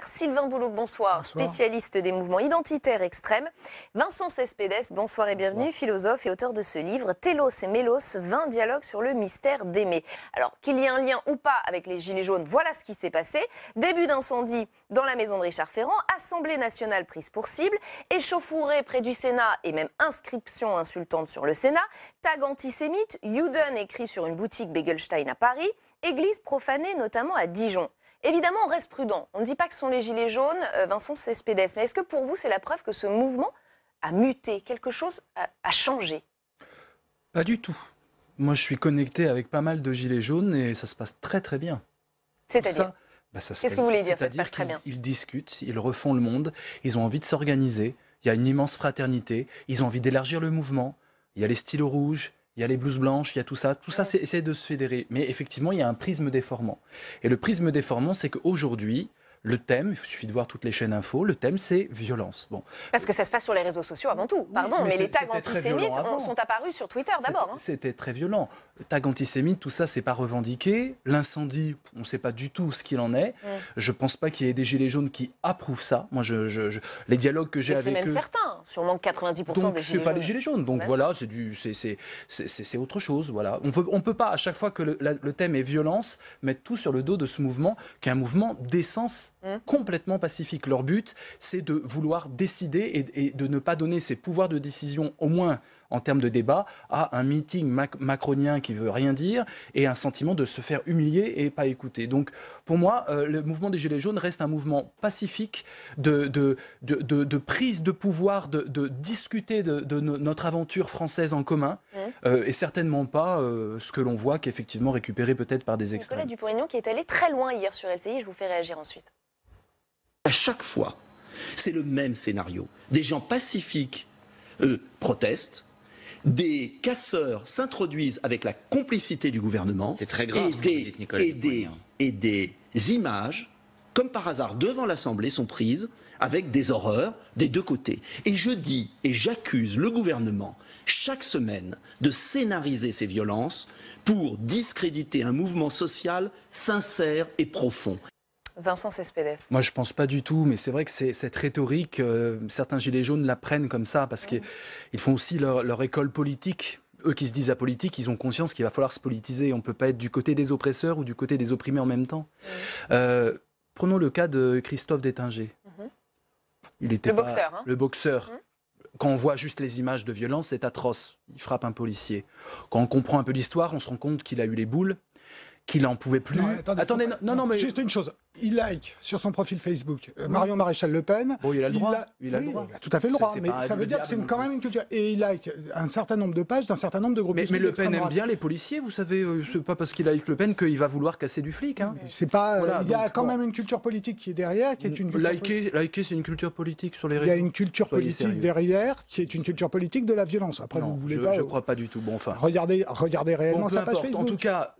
Sylvain Bouleau, bonsoir. Bonsoir. Spécialiste des mouvements identitaires extrêmes. Vincent Cespedes, bonsoir et bienvenue, Bonsoir. philosophe et auteur de ce livre Télos et Mélos, 20 dialogues sur le mystère d'aimer. Alors, qu'il y ait un lien ou pas avec les Gilets jaunes, voilà ce qui s'est passé. Début d'incendie dans la maison de Richard Ferrand, Assemblée nationale prise pour cible, échauffourée près du Sénat et même inscription insultante sur le Sénat, tag antisémite, Juden écrit sur une boutique Begelstein à Paris, église profanée notamment à Dijon. Évidemment, on reste prudent. On ne dit pas que ce sont les Gilets jaunes, Vincent Cespedes. Mais est-ce que pour vous, c'est la preuve que ce mouvement a muté, quelque chose a changé? Pas du tout. Moi, je suis connecté avec pas mal de Gilets jaunes et ça se passe très très bien. C'est-à-dire Qu'est-ce que vous voulez dire, ça se passe très bien? Ils discutent, ils refont le monde, ils ont envie de s'organiser, il y a une immense fraternité, ils ont envie d'élargir le mouvement, il y a les stylos rouges, il y a les blouses blanches, il y a tout ça c'est essayer de se fédérer. Mais effectivement, il y a un prisme déformant. Et le prisme déformant, c'est qu'aujourd'hui, le thème, il suffit de voir toutes les chaînes info, le thème c'est violence. Bon. Parce que ça se passe sur les réseaux sociaux avant tout, pardon, mais les tags antisémites sont apparus sur Twitter d'abord. C'était très violent. Tag antisémite, tout ça, c'est pas revendiqué. L'incendie, on ne sait pas du tout ce qu'il en est. Je pense pas qu'il y ait des gilets jaunes qui approuvent ça. Moi, les dialogues que j'ai avec eux... C'est même certains, sûrement 90% des gilets jaunes. Donc, c'est pas les gilets jaunes. Donc voilà, c'est autre chose. Voilà. On peut pas, à chaque fois que le thème est violence, mettre tout sur le dos de ce mouvement, qui est un mouvement d'essence complètement pacifique. Leur but, c'est de vouloir décider et de ne pas donner ses pouvoirs de décision, au moins en termes de débat, à un meeting macronien qui veut rien dire et un sentiment de se faire humilier et pas écouter. Donc, pour moi, le mouvement des Gilets jaunes reste un mouvement pacifique de prise de pouvoir, de discuter de notre aventure française en commun et certainement pas ce que l'on voit qui est effectivement récupéré peut-être par des extrêmes. Nicolas Dupont-Aignan qui est allé très loin hier sur LCI, je vous fais réagir ensuite. À chaque fois, c'est le même scénario. Des gens pacifiques protestent, des casseurs s'introduisent avec la complicité du gouvernement. C'est très grave ce que vous dites, Nicolas Dupont-Aignan. Et des images, comme par hasard, devant l'Assemblée, sont prises avec des horreurs des deux côtés. Et je dis et j'accuse le gouvernement chaque semaine de scénariser ces violences pour discréditer un mouvement social sincère et profond. Vincent Cespedes. Moi, je pense pas du tout, mais c'est vrai que cette rhétorique, certains gilets jaunes la prennent comme ça, parce qu'ils font aussi leur école politique. Eux qui se disent apolitiques, ils ont conscience qu'il va falloir se politiser. On ne peut pas être du côté des oppresseurs ou du côté des opprimés en même temps. Prenons le cas de Christophe Détinger. Il était le boxeur. Quand on voit juste les images de violence, c'est atroce. Il frappe un policier. Quand on comprend un peu l'histoire, on se rend compte qu'il a eu les boules, qu'il n'en pouvait plus. Attendez, mais... Juste une chose. Il like sur son profil Facebook Marion Maréchal Le Pen. Bon, il a le droit. Il a tout à fait le droit. Mais ça veut dire que c'est quand même une culture. Et il like un certain nombre de pages d'un certain nombre de groupes. Mais Le Pen aime bien les policiers, vous savez. C'est pas parce qu'il like Le Pen qu'il va vouloir casser du flic. Hein. C'est pas. Voilà, il y a quand même une culture politique qui est derrière, qui est une. Liker, c'est une culture politique sur les réseaux. Il y a une culture politique derrière, qui est une culture politique de la violence. Après, non, vous voulez pas. Je crois pas du tout. Bon, enfin. Regardez réellement sa page Facebook. En tout cas.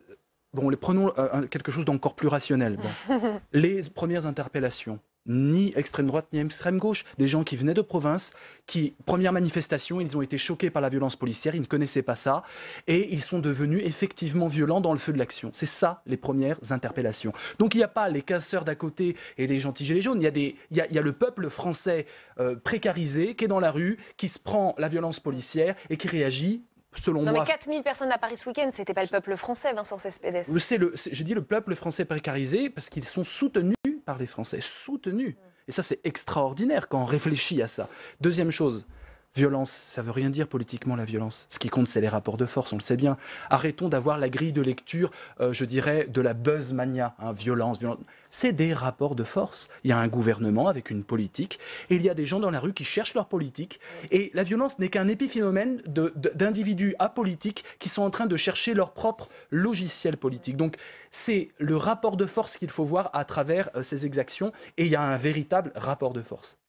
Bon, prenons quelque chose d'encore plus rationnel. Bon. Les premières interpellations, ni extrême droite ni extrême gauche, des gens qui venaient de province, première manifestation, ils ont été choqués par la violence policière, ils ne connaissaient pas ça, et ils sont devenus effectivement violents dans le feu de l'action. C'est ça, les premières interpellations. Donc il n'y a pas les casseurs d'à côté et les gentils gilets jaunes, il y a le peuple français précarisé qui est dans la rue, qui se prend la violence policière et qui réagit. Selon moi, mais 4000 personnes à Paris ce week-end, c'était pas le peuple français, Vincent Cespedes. J'ai dit le peuple français précarisé parce qu'ils sont soutenus par les Français, soutenus. Et ça, c'est extraordinaire quand on réfléchit à ça. Deuxième chose, violence, ça veut rien dire politiquement la violence. Ce qui compte, c'est les rapports de force, on le sait bien. Arrêtons d'avoir la grille de lecture, je dirais, de la buzzmania. Violence. C'est des rapports de force. Il y a un gouvernement avec une politique et il y a des gens dans la rue qui cherchent leur politique. Et la violence n'est qu'un épiphénomène d'individus apolitiques qui sont en train de chercher leur propre logiciel politique. Donc, c'est le rapport de force qu'il faut voir à travers ces exactions et il y a un véritable rapport de force.